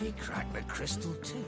He cracked the crystal too.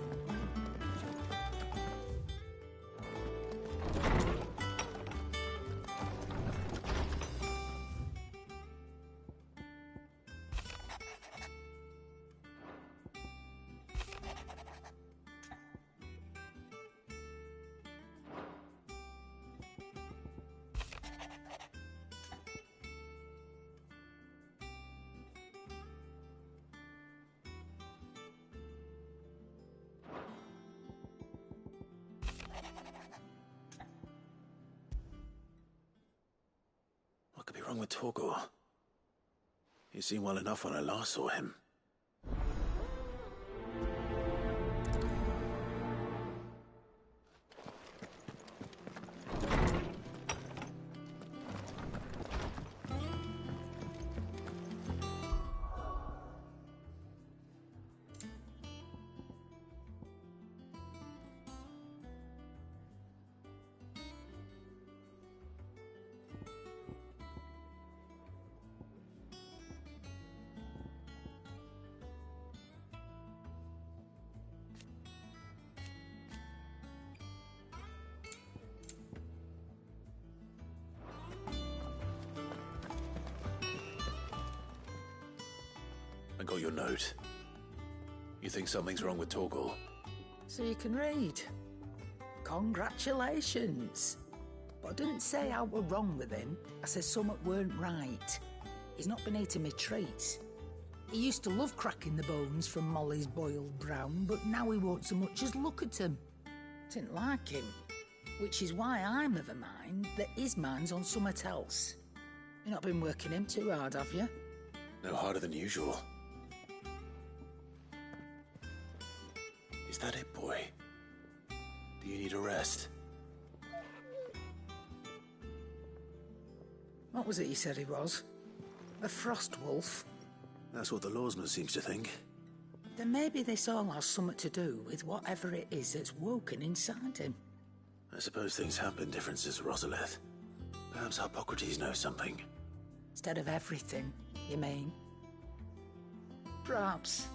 What could be wrong with Torgor? He seemed well enough when I last saw him. I got your note. You think something's wrong with Torgor? So you can read. Congratulations. But I didn't say I were wrong with him. I said something weren't right. He's not been eating me treats. He used to love cracking the bones from Molly's boiled brown, but now he won't so much as look at them. Didn't like him. Which is why I'm of a mind that his mind's on something else. You've not been working him too hard, have you? No harder than usual. Is that it, boy? Do you need a rest? What was it you said he was? A frost wolf? That's what the lawsman seems to think. Then maybe this all has something to do with whatever it is that's woken inside him. I suppose things have been different since Rosalith. Perhaps Hippocrates knows something. Instead of everything, you mean? Perhaps.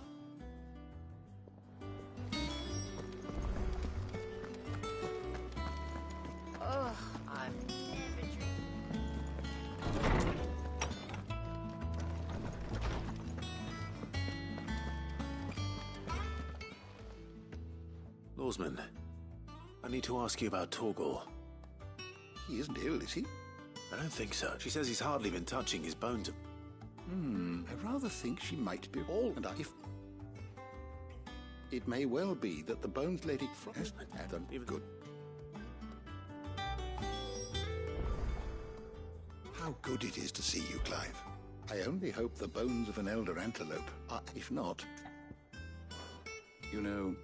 Ugh, I'm never Lawsman, I need to ask you about Torgor. He isn't ill, is he? I don't think so. She says he's hardly been touching his bones. I rather think she might be all, and if... It may well be that the bones let it from... Yes, Adam, good. How good it is to see you, Clive. I only hope the bones of an elder antelope are, if not... You know...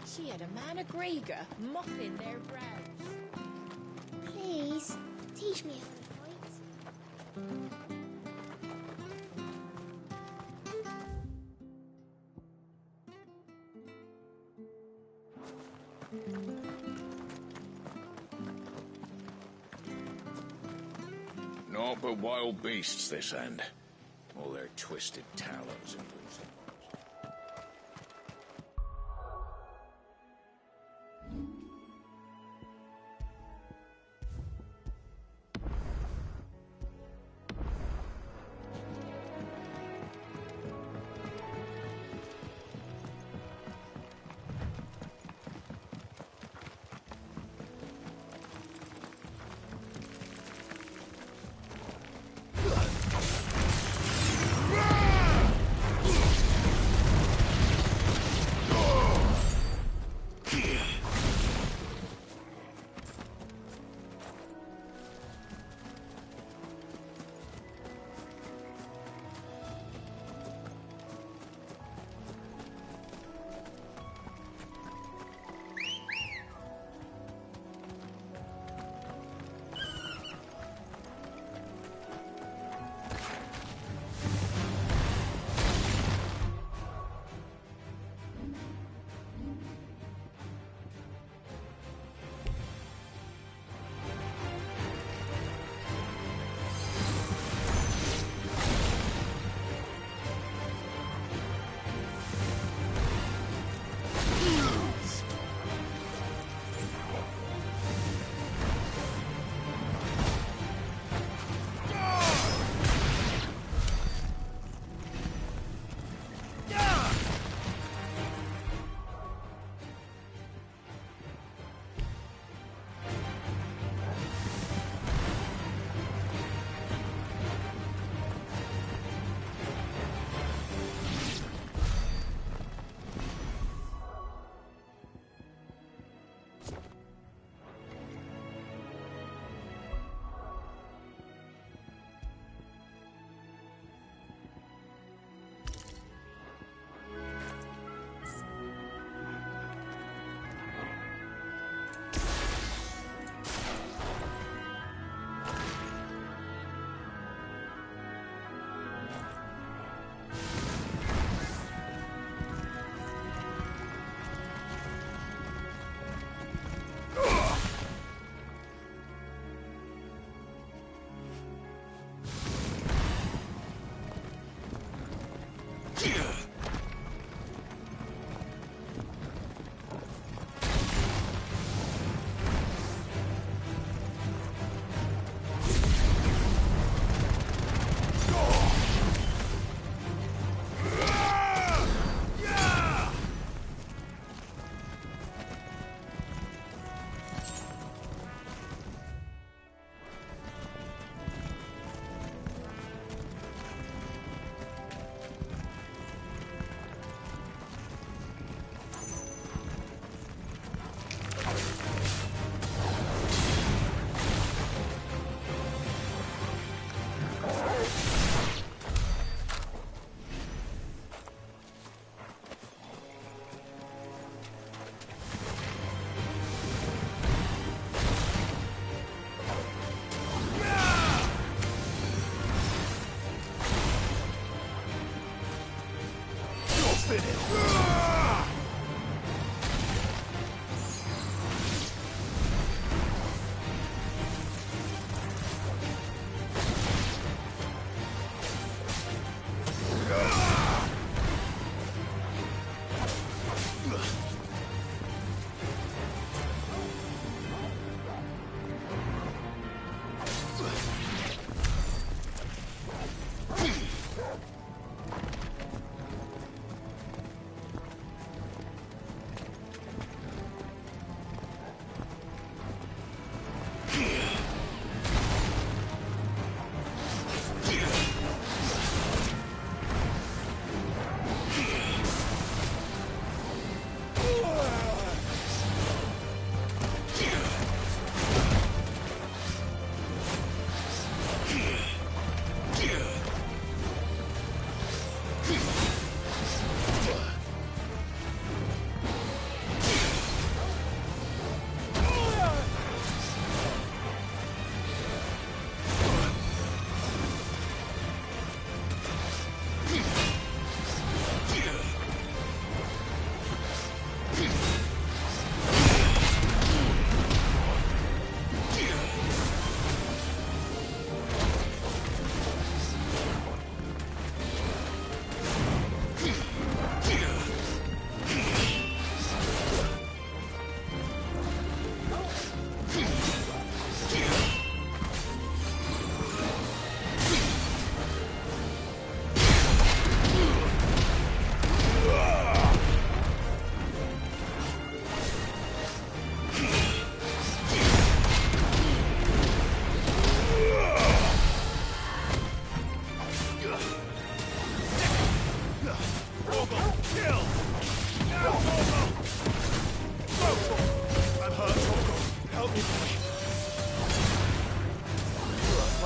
She had a man of Grieger mopping their brows. Please, teach me how to fight. Naught but wild beasts, this end. All their twisted talons and bruising.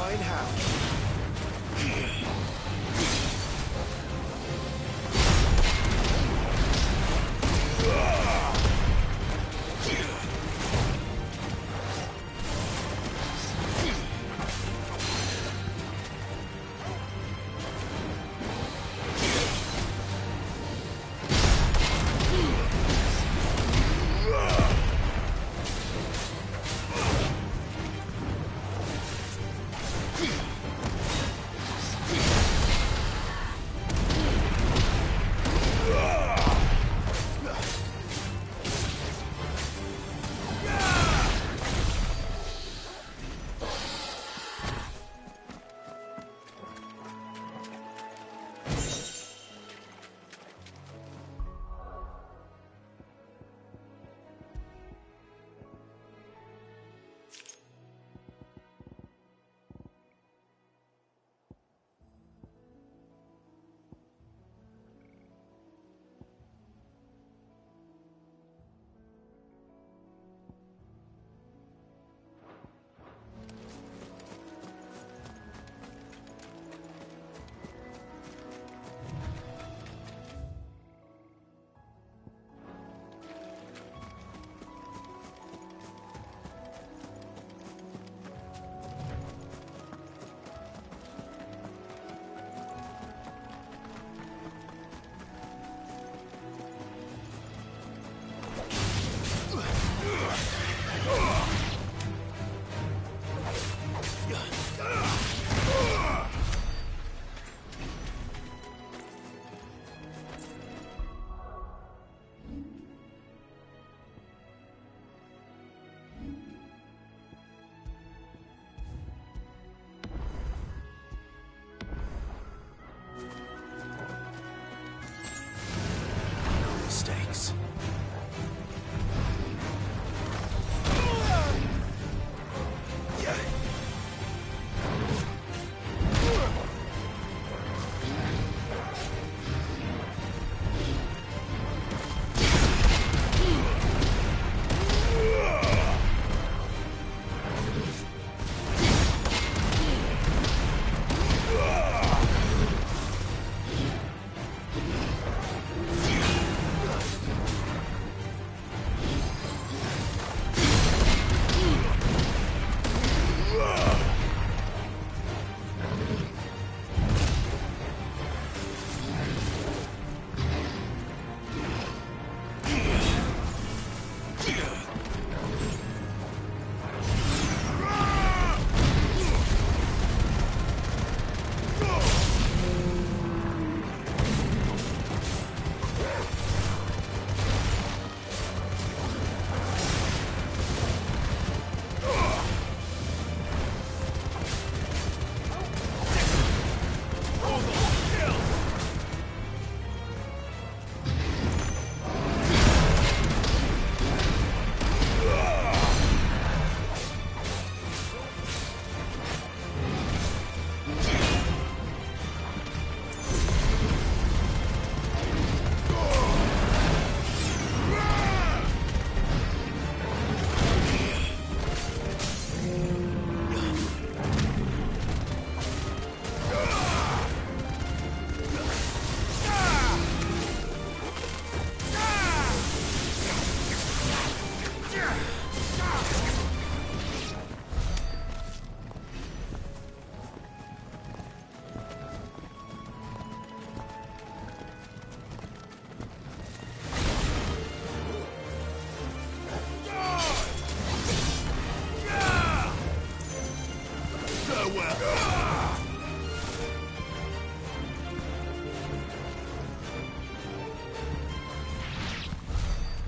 find how. Mistakes.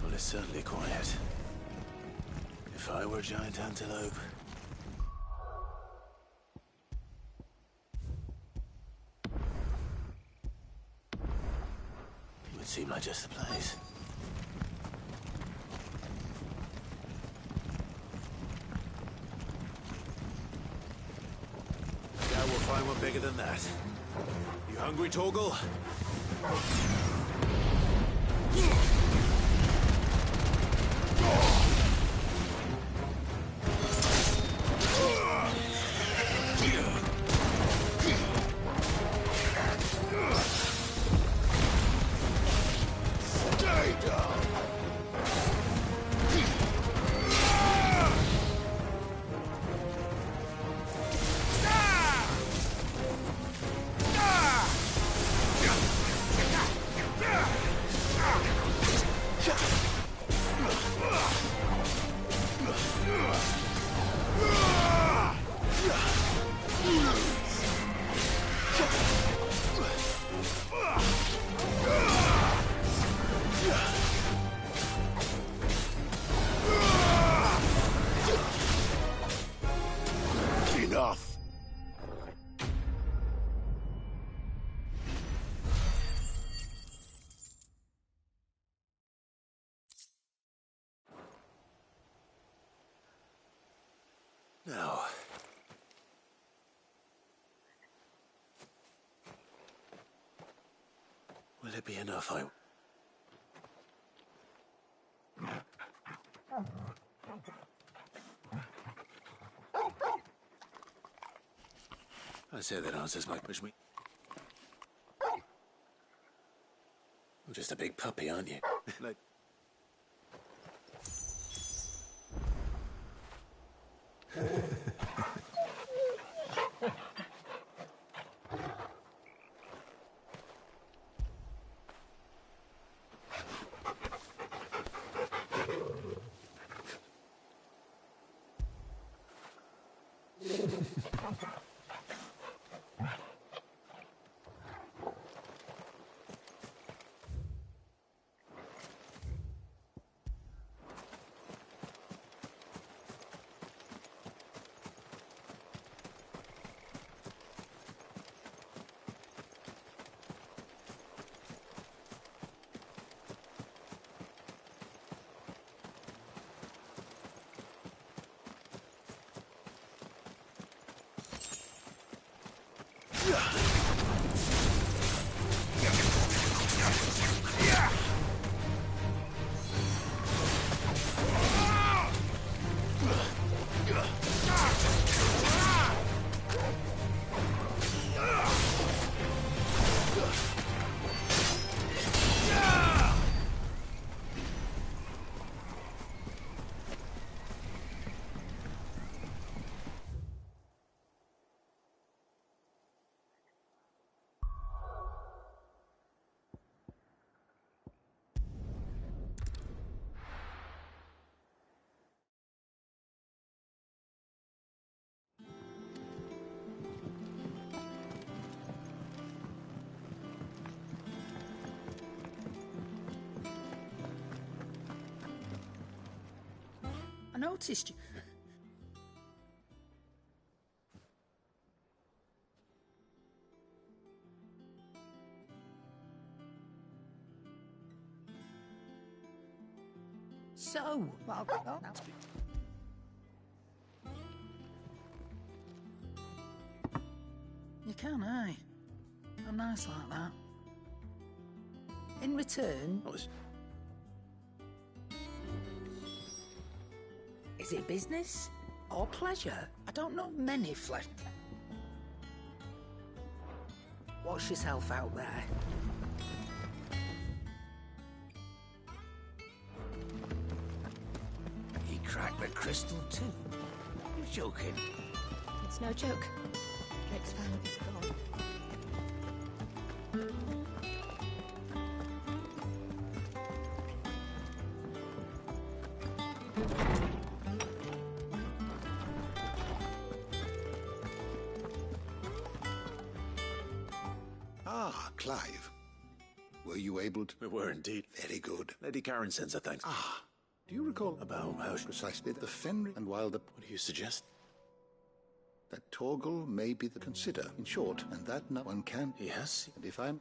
Well, it's certainly quiet. If I were a giant antelope... it would seem like just the place. Yeah, we'll find one bigger than that. You hungry, Torgal? Yeah. enough. Now. Will it be enough? I say that answers my question. You're just a big puppy, aren't you? Like... I noticed you. So, well, that's... You can, eh? I'm nice like that. In return... Is it business or pleasure? I don't know many flesh... Watch yourself out there. He cracked the crystal too. You're joking. It's no joke. Drake's family's gone. Ah, Clive. Were you able to... We were indeed. Very good. Lady Karen sends her thanks. Ah, do you recall... About how... Precisely the Fenrir and while the... What do you suggest? That Torgal may be the consider, in short, and that no one can... Yes? And if I'm...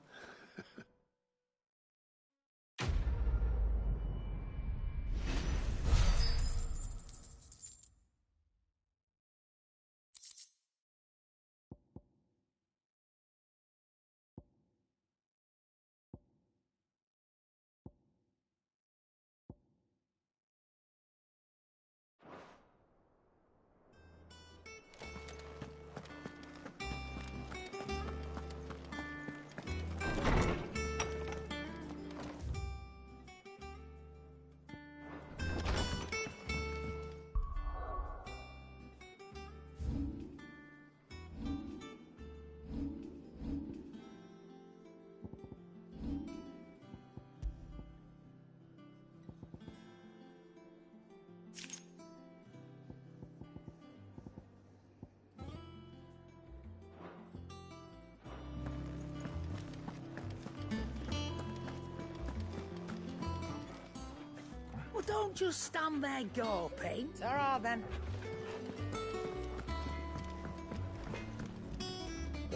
Well, don't just stand there gawping. It's all right, then.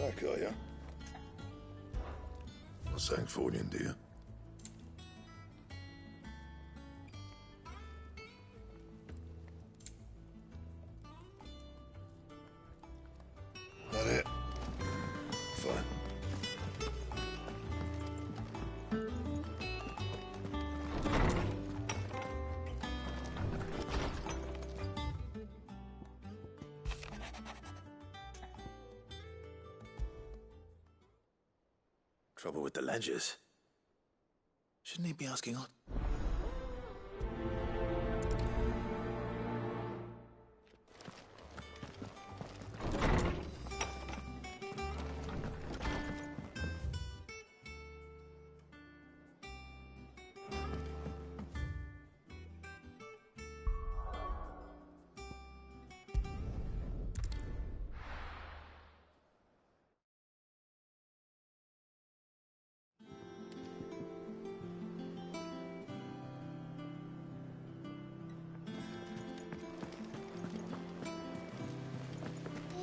Back, are ya? Not Sancfordian, do you? That it? Fine. Trouble with the ledgers. Shouldn't he be asking on?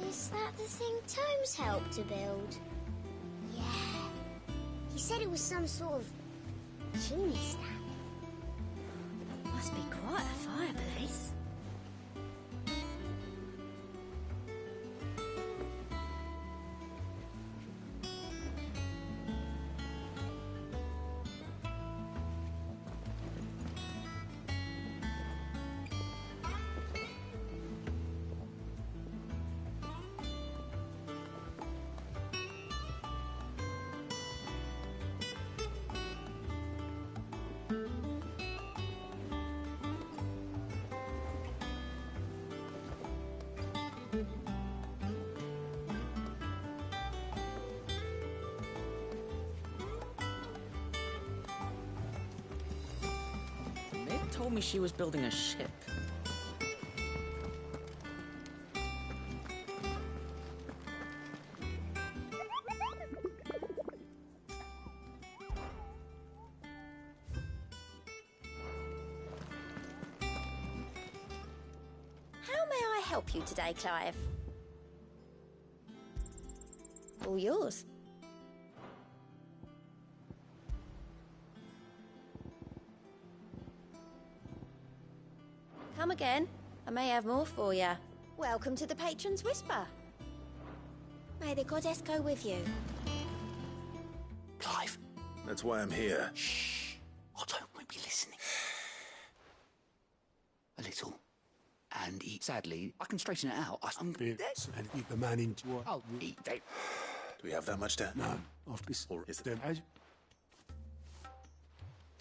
Is that the thing Tomes helped to build? Yeah. He said it was some sort of chimney stack. Must be quite a fireplace. Meg told me she was building a ship. How may I help you today, Clive? All yours. Come again. I may have more for you. Welcome to the Patron's Whisper. May the goddess go with you. Clive, That's why I'm here. shh. I don't want to be listening. A little. And sadly, I can straighten it out. I'm Bits and keep the man into what? Oh, they... Do we have that much to... No, after this, Or is it- them as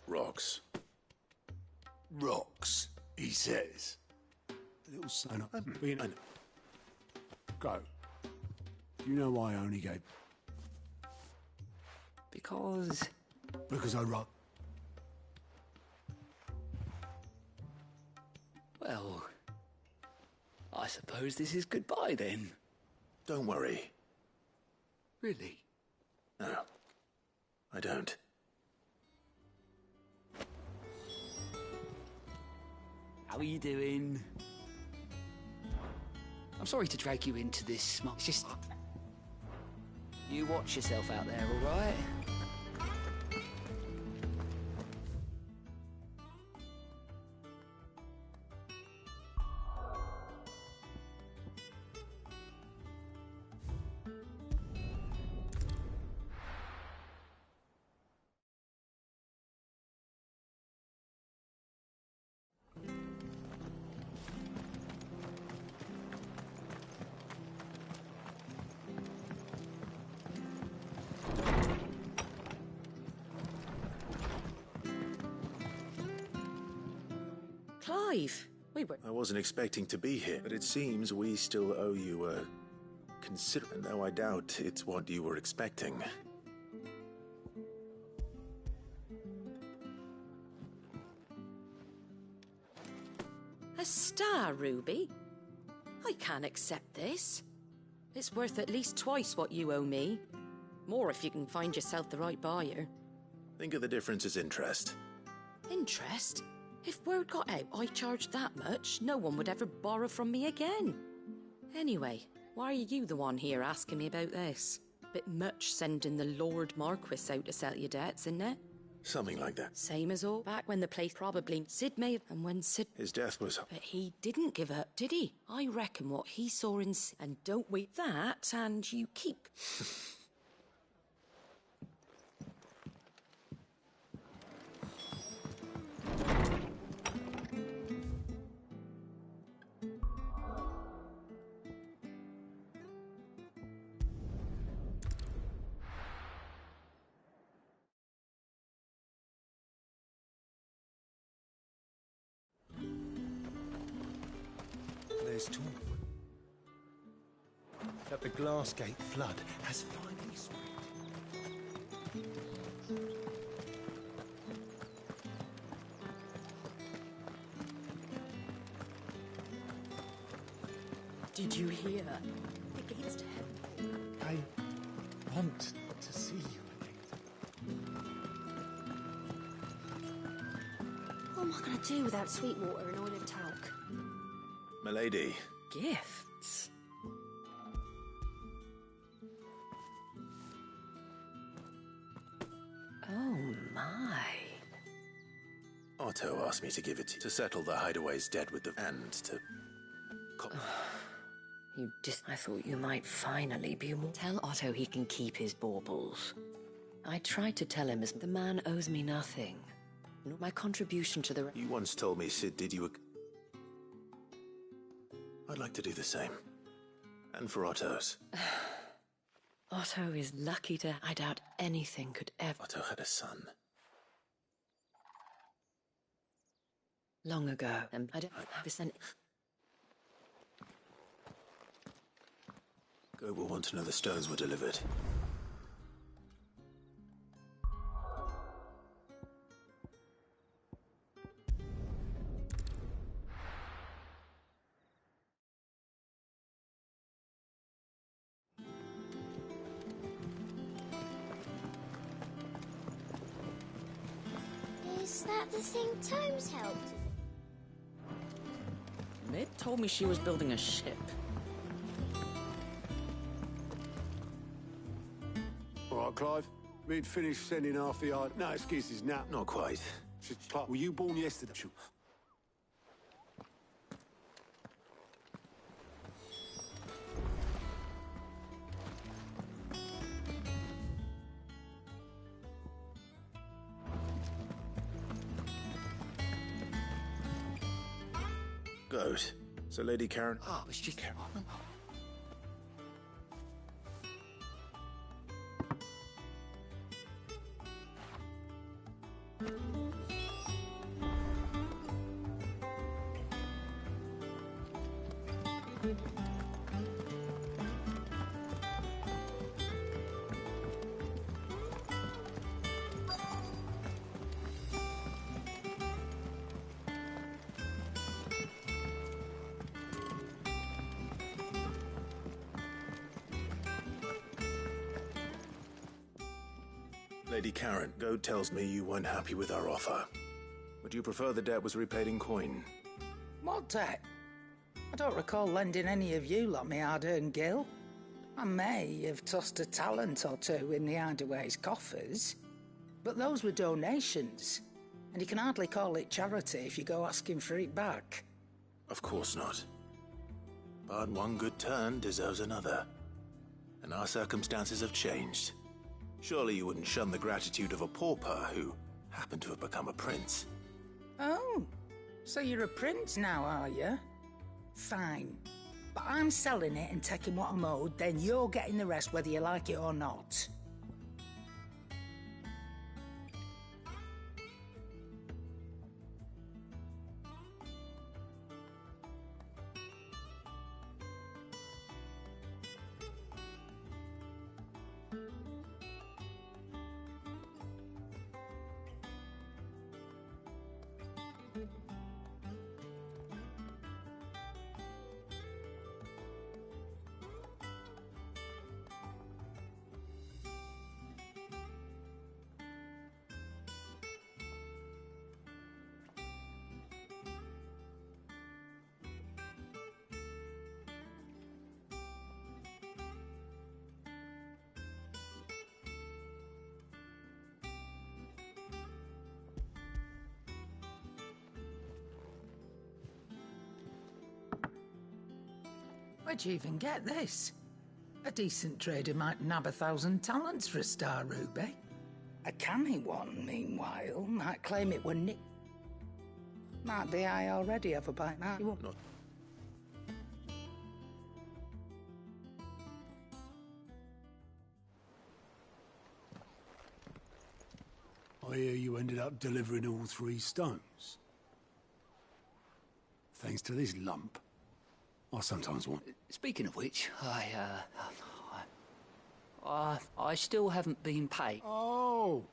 Rocks. rocks, he says. The little son of being I know. Go. Do you know why I only gave? Because... Because I rock. Well... I suppose this is goodbye then. Don't worry. Really? No. I don't. How are you doing? I'm sorry to drag you into this. It's just... You watch yourself out there, all right? Clive, we were... I wasn't expecting to be here, but it seems we still owe you a... though I doubt it's what you were expecting. A star, Ruby? I can't accept this. It's worth at least twice what you owe me. More if you can find yourself the right buyer. Think of the difference as interest. Interest? If word got out I charged that much, no one would ever borrow from me again. Anyway, why are you the one here asking me about this? Bit much sending the Lord Marquis out to settle your debts, isn't it? Something like that. Same as all. Back when the place probably Sid may have, and when Sid... His death was... But he didn't give up, did he? I reckon what he saw in Sid... And don't wait that, and you keep... There's talk that the Glassgate flood has finally spread. Did you hear? The gates to heaven. I want to see you again. What am I going to do without Sweetwater and oil of talc? Milady. Gifts? Oh, my. Otto asked me to give it to settle the hideaway's debt with the... and to... I thought you might finally be more... Tell Otto he can keep his baubles. I tried to tell him as the man owes me nothing. Not my contribution to the... You once told me Sid did you a... I'd like to do the same. And for Otto's. Otto is lucky to... I doubt anything could ever... Otto had a son. Long ago, and I don't have any... Gob will want to know the stones were delivered. Is that the thing Tomes helped? Mid told me she was building a ship. All right, Clive. We'd finished sending half the yard. No excuses now. Not quite. Clark, were you born yesterday? Good. So, Lady Karen... Oh, it's just Karen. Lady Karen, Goad tells me you weren't happy with our offer. Would you prefer the debt was repaid in coin? What debt? I don't recall lending any of you lot me hard-earned gil. I may have tossed a talent or two in the Hideaway's coffers, but those were donations, and you can hardly call it charity if you go asking for it back. Of course not. But one good turn deserves another. And our circumstances have changed. Surely you wouldn't shun the gratitude of a pauper who happened to have become a prince. Oh, so you're a prince now, are you? Fine. But I'm selling it and taking what I'm owed, then you're getting the rest whether you like it or not. Where'd you even get this? A decent trader might nab 1,000 talents for a star ruby. A canny one, meanwhile, might claim it were nick. Might be I already have a bite now. You won't. Not. I hear you ended up delivering all 3 stones. Thanks to this lump. I sometimes want... Speaking of which, I still haven't been paid. Oh!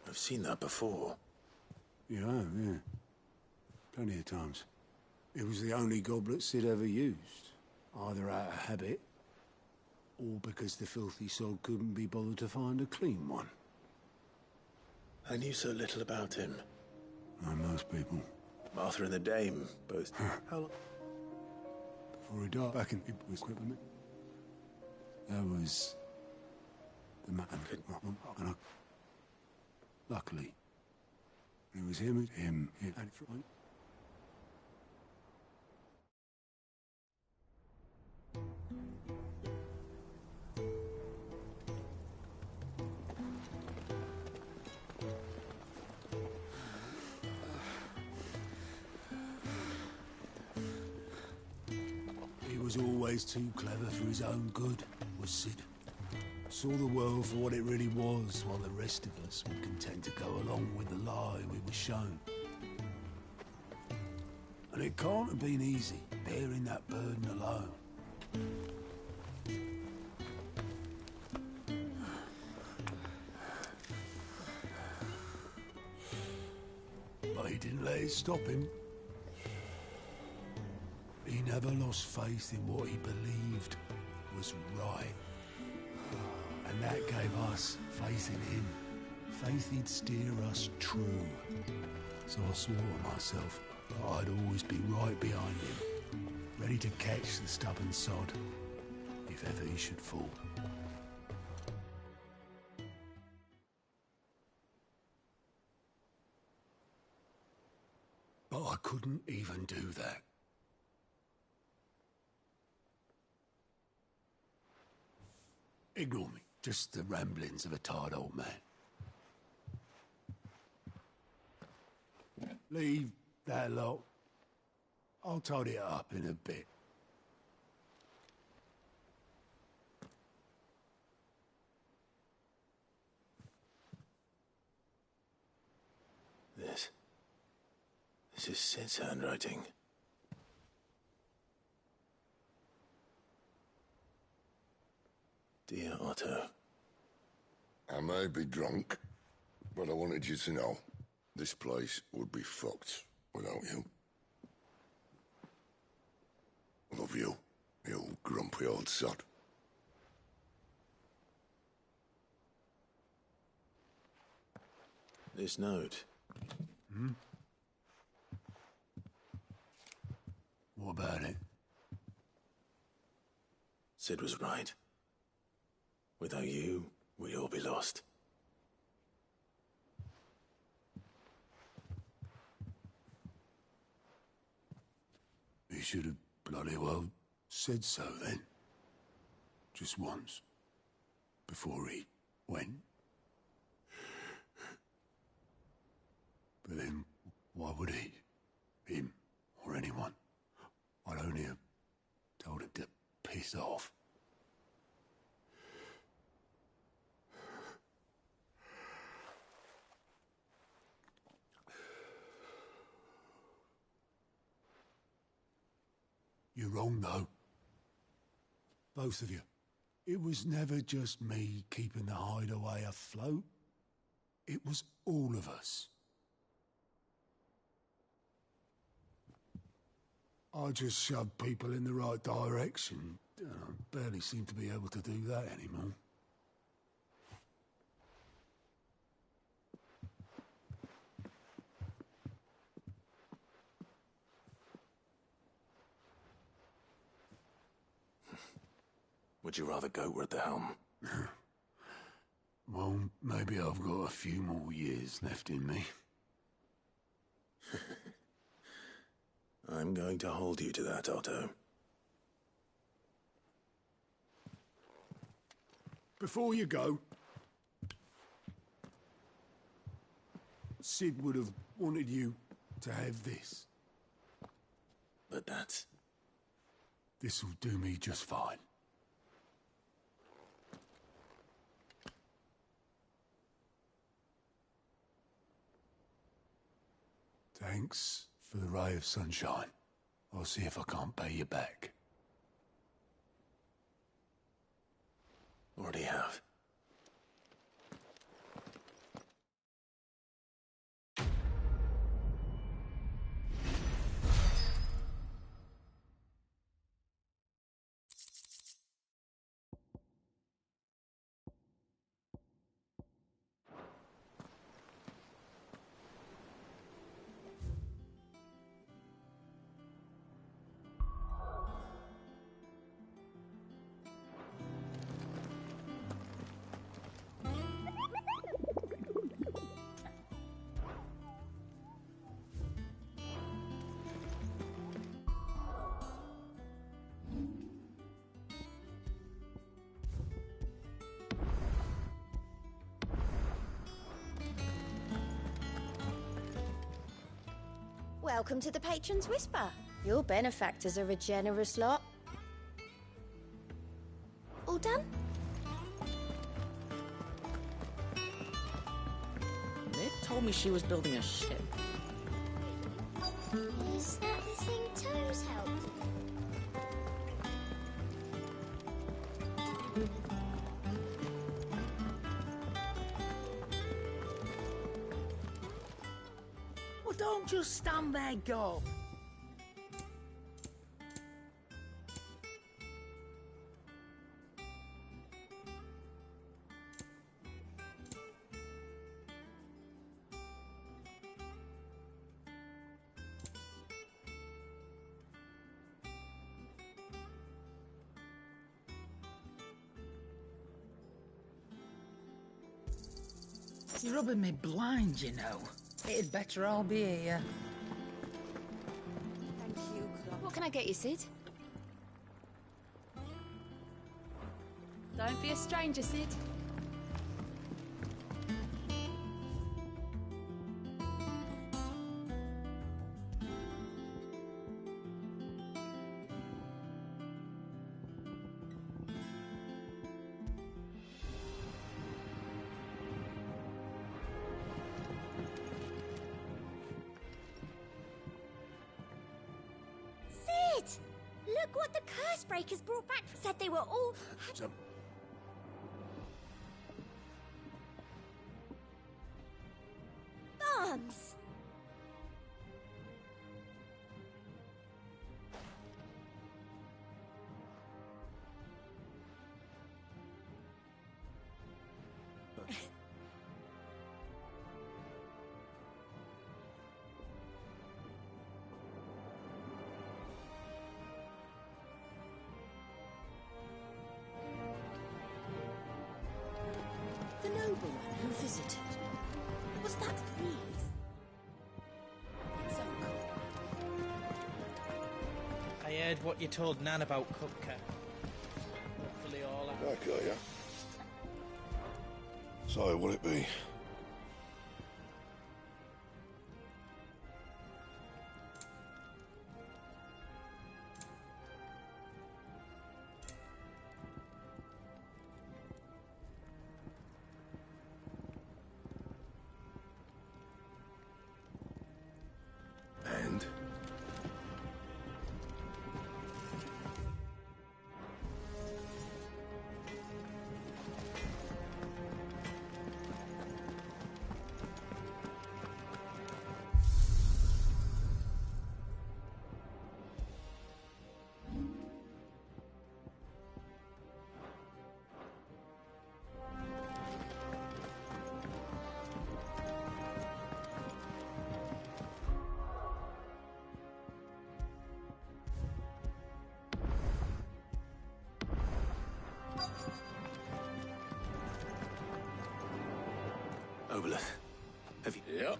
I've seen that before. You have, yeah. Plenty of times. It was the only goblet Sid ever used. Either out of habit, or because the filthy sod couldn't be bothered to find a clean one. I knew so little about him. Like most people. Martha and the Dame, both. How long? Before he died, back in his equipment. That was... the man. And I... Luckily, it was him and Frank. He was always too clever for his own good, was Sid. Saw the world for what it really was, while the rest of us were content to go along with the lie we were shown. And it can't have been easy, bearing that burden alone. But he didn't let it stop him. He never lost faith in what he believed was right. And that gave us faith in him. Faith he'd steer us true. So I swore to myself that I'd always be right behind him, ready to catch the stubborn sod, if ever he should fall. But I couldn't even do that. Ignore me. Just the ramblings of a tired old man. Leave that lot. I'll tidy it up in a bit. This is Sid's handwriting. Dear Otto. I may be drunk, but I wanted you to know this place would be fucked without you. I love you, you grumpy old sod. This note. What about it? Sid was right. Without you, we'd all be lost. He should have bloody well said so then. Just once. Before he went. But then, why would he? Him, or anyone? I'd only have told him to piss off. You're wrong, though. Both of you. It was never just me keeping the hideaway afloat. It was all of us. I just shoved people in the right direction. I barely seem to be able to do that anymore. Would you rather goat were at the helm? Well, maybe I've got a few more years left in me. I'm going to hold you to that, Otto. Before you go, Sid would have wanted you to have this. But that's... This'll do me just fine. Thanks for the ray of sunshine. I'll see if I can't pay you back. Already have. Welcome to the Patron's Whisper. Your benefactors are a generous lot. All done? Ned told me she was building a ship. Is that the thing Tomes helped? Well, don't just stand there, go. It's rubbing me blind, you know. It'd better all be here. Thank you, Clark. What can I get you, Sid? Don't be a stranger, Sid. Sid! Look what the curse breakers brought back. Said they were all... bombs. The nobleman who visited. Was that Reeve? It's uncle. I heard what you told Nan about Cupcake. Hopefully all that. Okay, yeah. So, will it be? And? Oboleth, have you... Yep.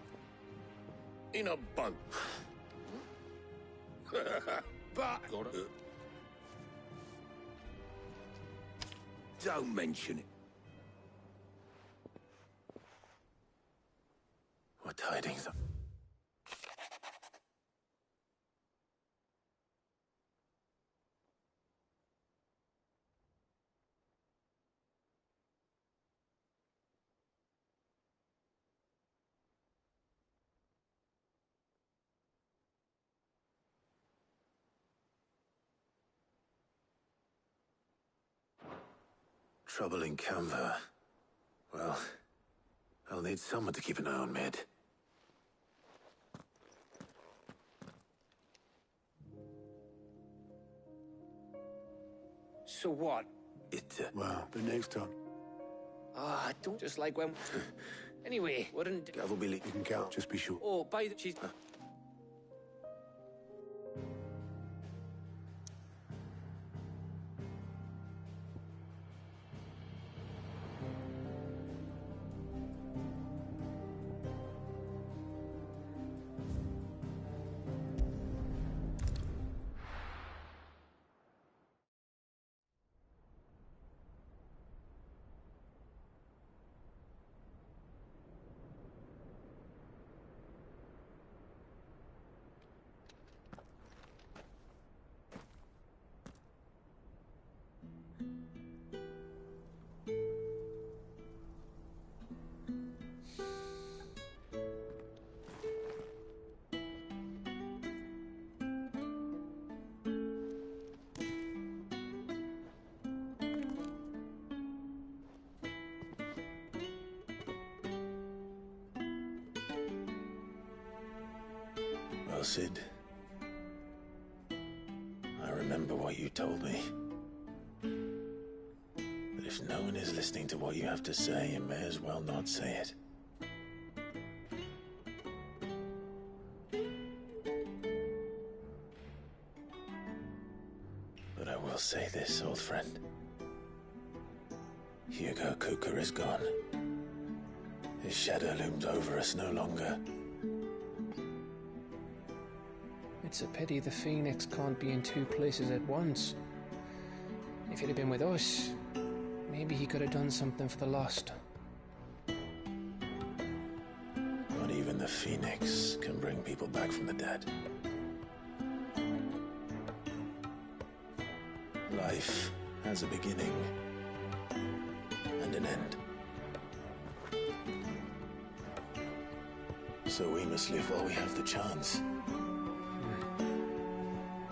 In a boat. But... don't mention it. What tidings? Trouble in Canva. Well, I'll need someone to keep an eye on Mid. So what? Well, the next time. Ah, I don't just like when... Anyway, wouldn't... Gavel Billy. You can count, just be sure. Oh, by the... She's... Well, Sid, I remember what you told me. But if no one is listening to what you have to say, you may as well not say it. But I will say this, old friend. Hugo Cooker is gone. His shadow looms over us no longer. It's a pity the Phoenix can't be in two places at once. If he'd have been with us, maybe he could have done something for the Lost. Not even the Phoenix can bring people back from the dead. Life has a beginning and an end. So we must live while we have the chance.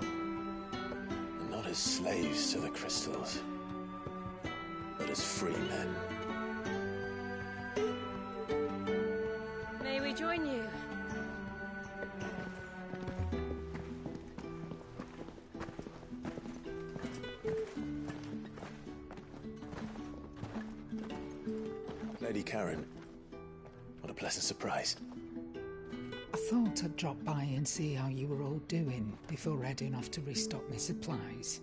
And not as slaves to the crystals, but as free men. May we join you? Lady Karen, what a pleasant surprise. I thought I'd drop by and see how you were all doing before heading off to restock my supplies.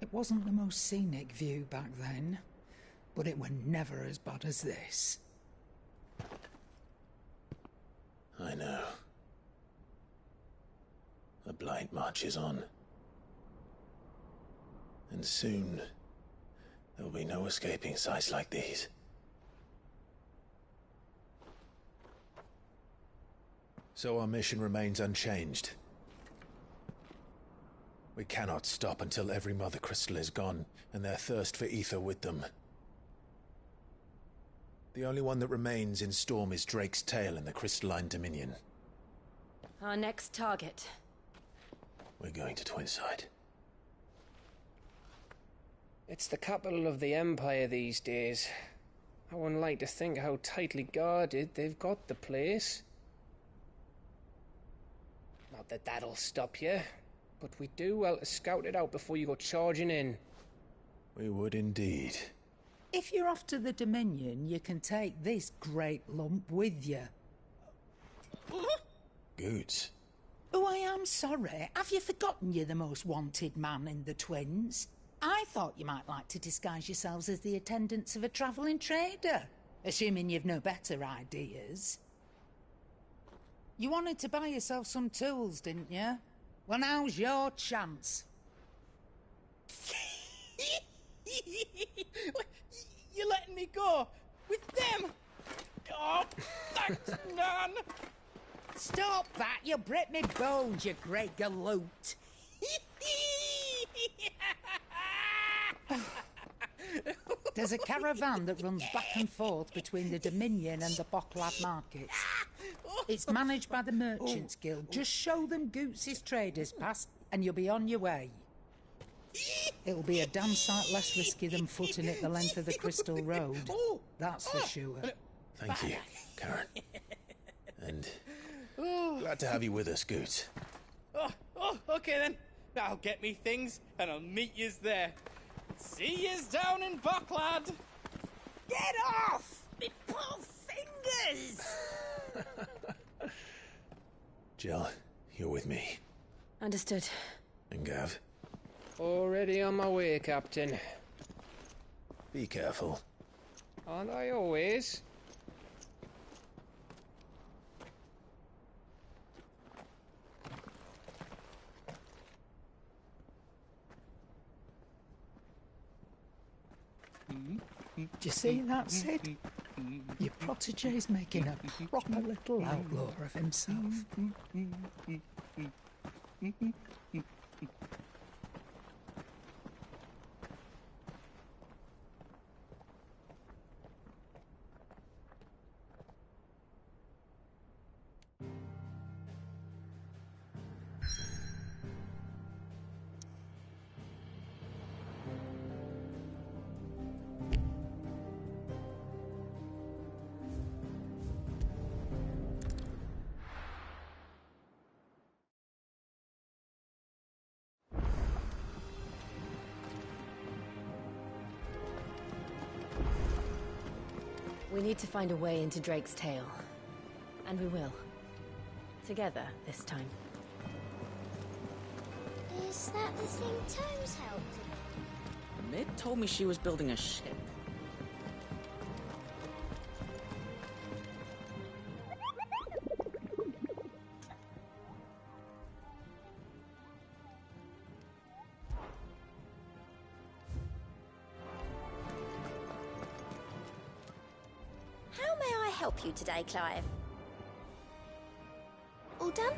It wasn't the most scenic view back then, but it were never as bad as this. I know. The Blight marches on. And soon, there will be no escaping sights like these. So our mission remains unchanged. We cannot stop until every Mother Crystal is gone, and their thirst for ether with them. The only one that remains in Storm is Drake's Tail in the Crystalline Dominion. Our next target. We're going to Twinside. It's the capital of the Empire these days. I wouldn't like to think how tightly guarded they've got the place. Not that that'll stop you, but we do well to scout it out before you go charging in. We would indeed. If you're off to the Dominion, you can take this great lump with you. Goods. Oh, I am sorry. Have you forgotten you're the most wanted man in the Twins? I thought you might like to disguise yourselves as the attendants of a travelling trader, assuming you've no better ideas. You wanted to buy yourself some tools, didn't you? Well, now's your chance. You're letting me go? With them? Oh, thanks, Nan! Stop that! You'll break me bones, you great galoot! There's a caravan that runs back and forth between the Dominion and the Bocklad markets. It's managed by the Merchants Guild. Just show them Goots' traders pass and you'll be on your way. It'll be a damn sight less risky than footing it the length of the Crystal Road. That's for sure. Thank you, Karen. And glad to have you with us, Goots. Oh, okay then. I'll get me things and I'll meet yous there. See yous down in Bocklad. Get off! Me poor fingers! Jill, you're with me. Understood. And Gav? Already on my way, Captain. Be careful. Aren't I always? Do you see that, Sid? Your protege's making a proper little outlaw of himself. We need to find a way into Drake's tail. And we will. Together, this time. Is that the thing Tomes helped? Mid told me she was building a ship. How may I help you today, Clive? All done?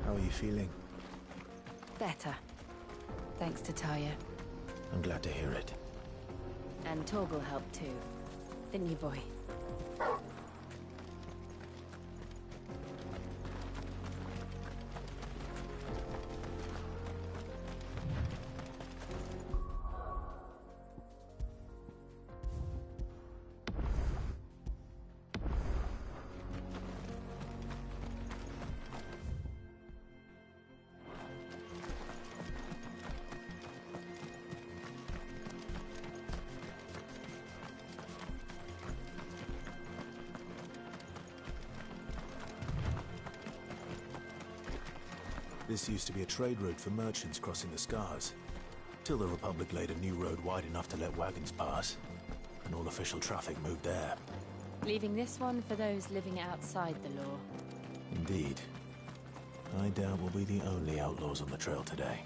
How are you feeling? Better. Thanks to Taya. I'm glad to hear it. And Torgal helped too. Didn't you, boy? This used to be a trade route for merchants crossing the Scars, till the Republic laid a new road wide enough to let wagons pass, and all official traffic moved there. Leaving this one for those living outside the law. Indeed. I doubt we'll be the only outlaws on the trail today.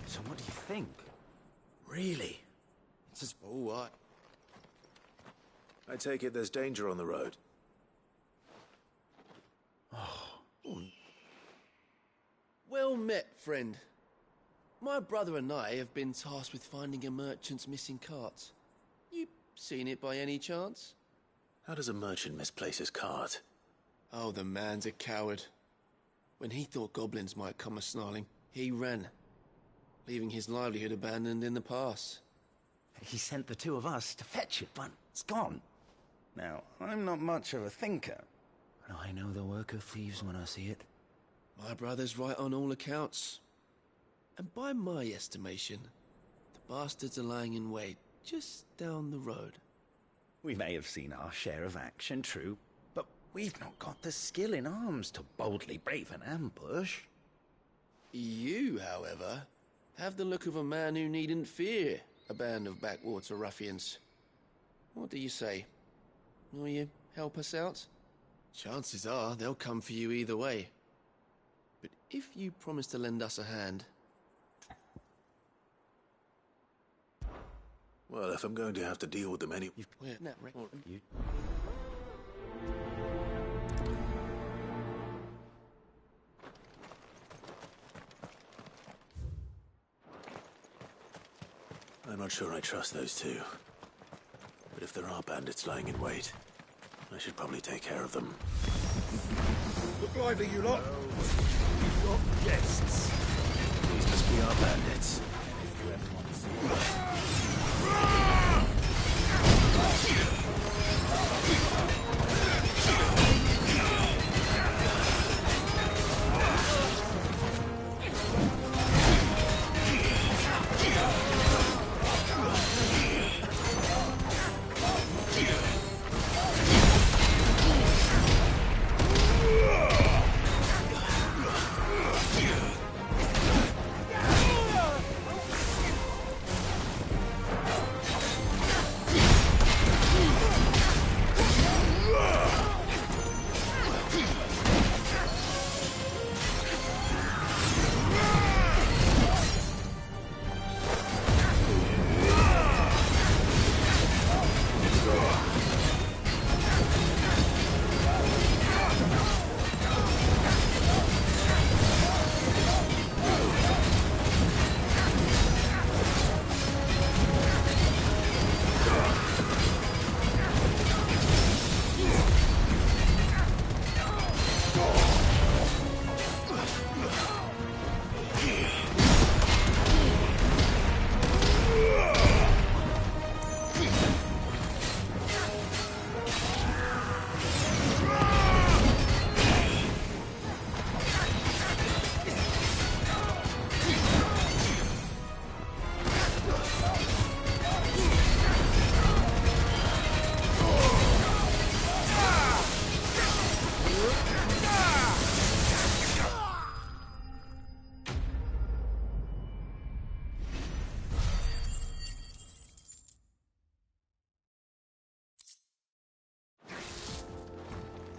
So what do you think? Really? It's just what? I take it there's danger on the road. Well met, friend. My brother and I have been tasked with finding a merchant's missing cart. You seen it by any chance? How does a merchant misplace his cart? Oh, the man's a coward. When he thought goblins might come a-snarling, he ran, leaving his livelihood abandoned in the pass. He sent the two of us to fetch it, but it's gone. Now, I'm not much of a thinker, but I know the work of thieves when I see it. My brother's right on all accounts. And by my estimation, the bastards are lying in wait just down the road. We may have seen our share of action, true, but we've not got the skill in arms to boldly brave an ambush. You, however, have the look of a man who needn't fear a band of backwater ruffians. What do you say? Will you help us out? Chances are they'll come for you either way. But if you promise to lend us a hand... Well, if I'm going to have to deal with them anyway... I'm not sure I trust those two. But if there are bandits lying in wait, I should probably take care of them. Look lively, you lot. We've got guests. These must be our bandits. If you ever want to see them.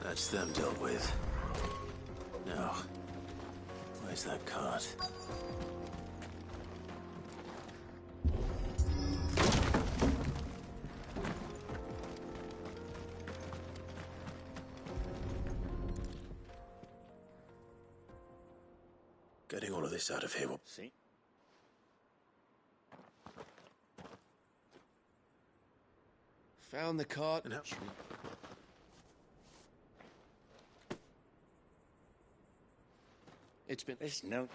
That's them dealt with. Now, where Where's that cart? Getting all of this out of here will... See? Found the cart. No. It's been... There's no...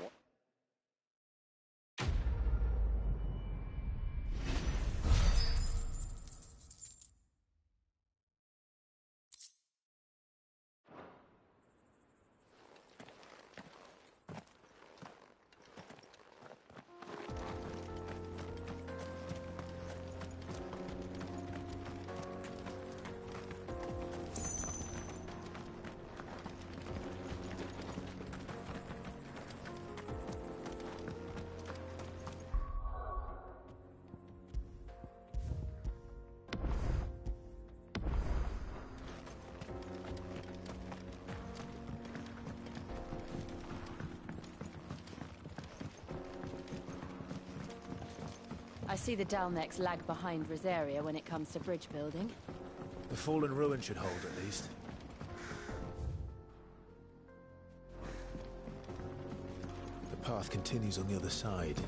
I see the Dalnecs lag behind Rosaria when it comes to bridge building. The fallen ruin should hold, at least. The path continues on the other side.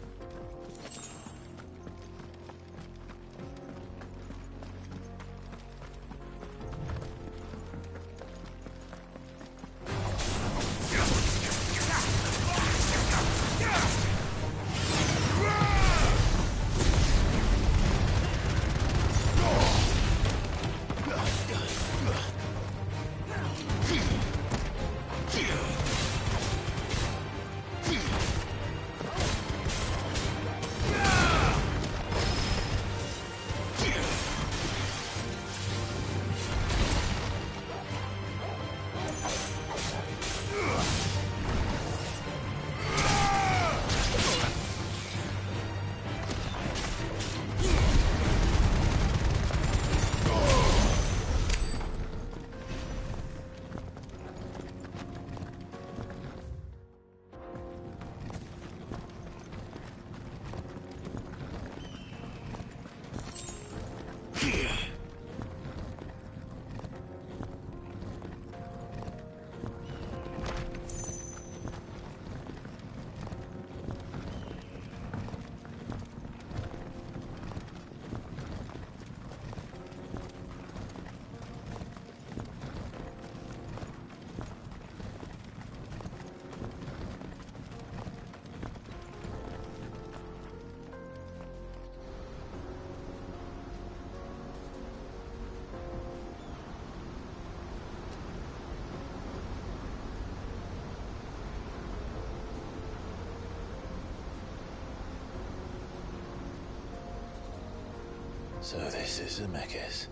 So this is Zemeckis.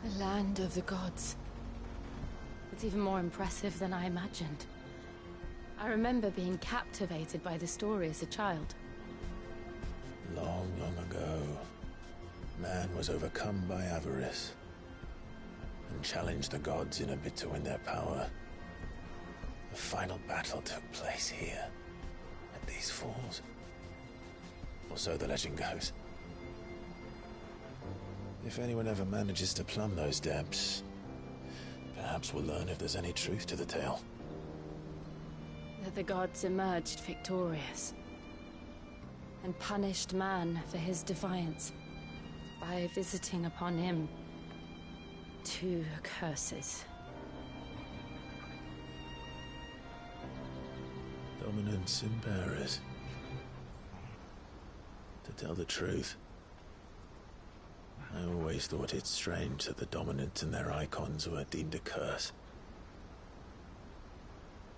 The land of the gods. It's even more impressive than I imagined. I remember being captivated by the story as a child. Long, long ago, man was overcome by avarice and challenged the gods in a bid to win their power. The final battle took place here, at these falls. Or so the legend goes. If anyone ever manages to plumb those depths, perhaps we'll learn if there's any truth to the tale. That the gods emerged victorious and punished man for his defiance by visiting upon him 2 curses. Dominance and bearers. To tell the truth, I always thought it strange that the dominant and their icons were deemed a curse.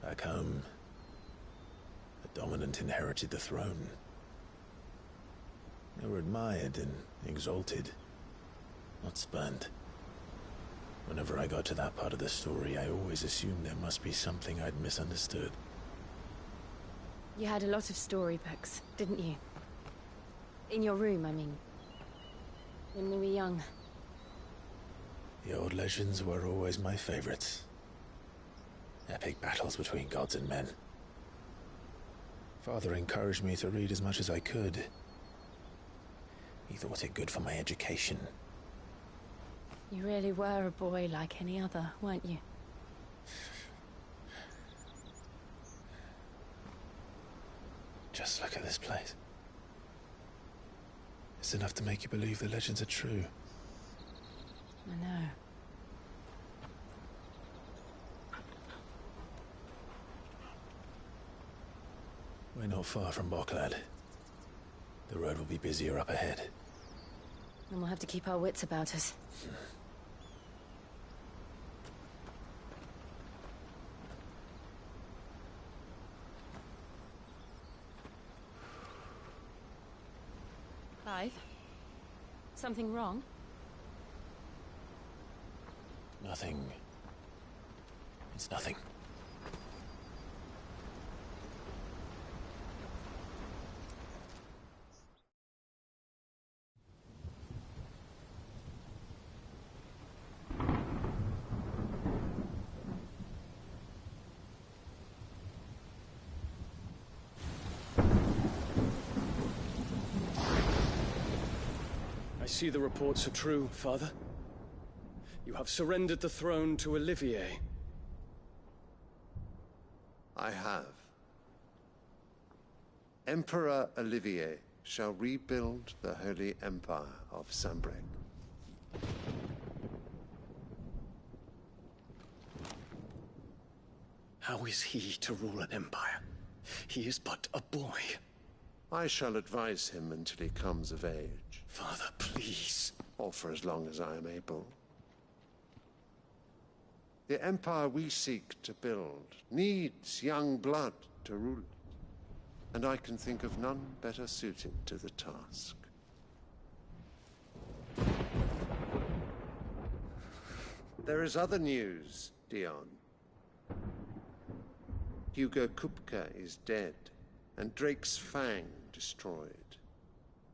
Back home, the dominant inherited the throne. They were admired and exalted, not spurned. Whenever I got to that part of the story, I always assumed there must be something I'd misunderstood. You had a lot of storybooks, didn't you? In your room, I mean. When we were young. The old legends were always my favorites. Epic battles between gods and men. Father encouraged me to read as much as I could. He thought it good for my education. You really were a boy like any other, weren't you? Just look at this place. It's enough to make you believe the legends are true. I know. We're not far from Boklad. The road will be busier up ahead. And we'll have to keep our wits about us. Clive? Something wrong? Nothing. It's nothing. I see the reports are true, Father. You have surrendered the throne to Olivier. I have. Emperor Olivier shall rebuild the Holy Empire of Sanbreque. How is he to rule an empire? He is but a boy. I shall advise him until he comes of age. Father, please. Or for as long as I am able. The empire we seek to build needs young blood to rule it. And I can think of none better suited to the task. There is other news, Dion. Hugo Kupka is dead, and Drake's Fang destroyed.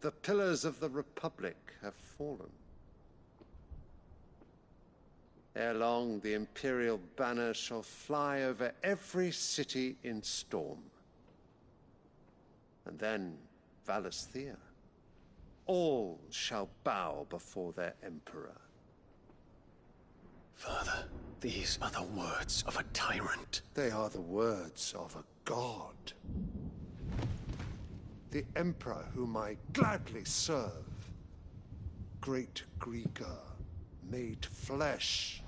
The pillars of the Republic have fallen. Ere long, the Imperial banner shall fly over every city in Storm. And then Valisthea. All shall bow before their Emperor. Father, these are the words of a tyrant. They are the words of a god. The Emperor whom I gladly serve. Great Greeker, made flesh.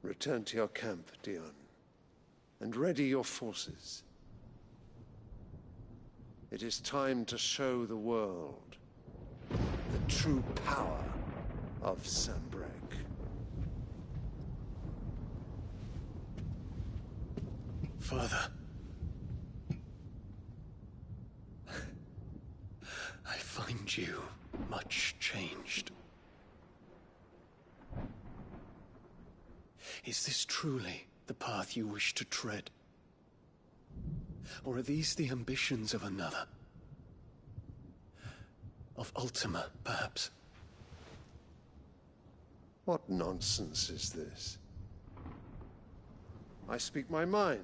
Return to your camp, Dion, and ready your forces. It is time to show the world the true power of Sanbreque. Father. I find you much changed. Is this truly the path you wish to tread? Or are these the ambitions of another? Of Ultima, perhaps? What nonsense is this? I speak my mind,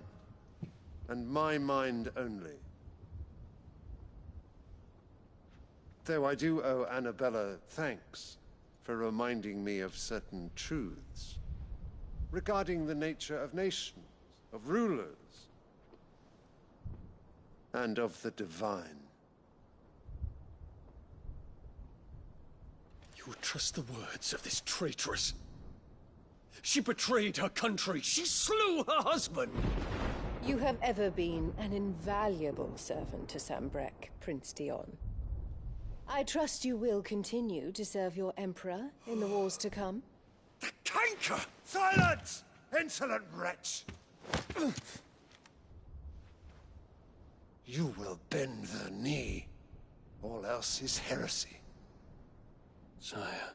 and my mind only. Though I do owe Annabella thanks for reminding me of certain truths regarding the nature of nations, of rulers, and of the divine. You would trust the words of this traitress? She betrayed her country. She slew her husband. You have ever been an invaluable servant to Sanbreque, Prince Dion. I trust you will continue to serve your Emperor in the wars to come. The canker! Silence! Insolent wretch! You will bend the knee. All else is heresy. Sire,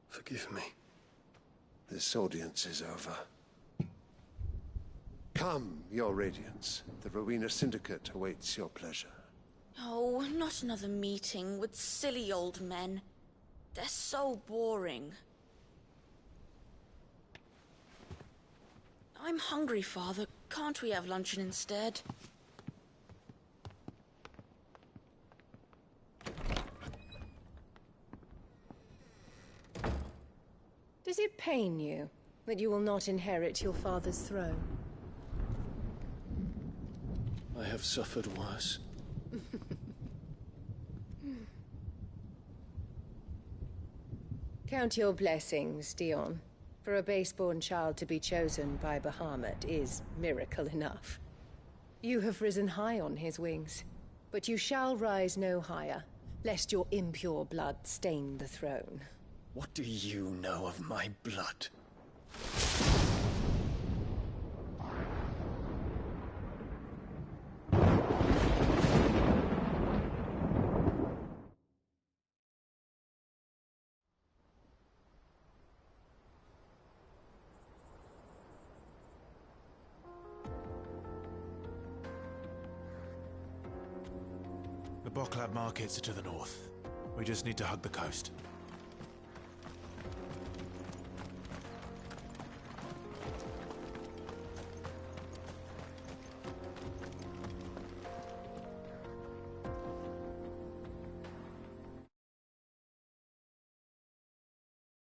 forgive me. This audience is over. Come, Your Radiance. The Rowena Syndicate awaits your pleasure. Oh, not another meeting with silly old men. They're so boring. I'm hungry, Father. Can't we have luncheon instead? Does it pain you that you will not inherit your father's throne? I have suffered worse. Count your blessings, Dion. For a base-born child to be chosen by Bahamut is miracle enough. You have risen high on his wings, but you shall rise no higher, lest your impure blood stain the throne. What do you know of my blood? The Boklab markets are to the north. We just need to hug the coast.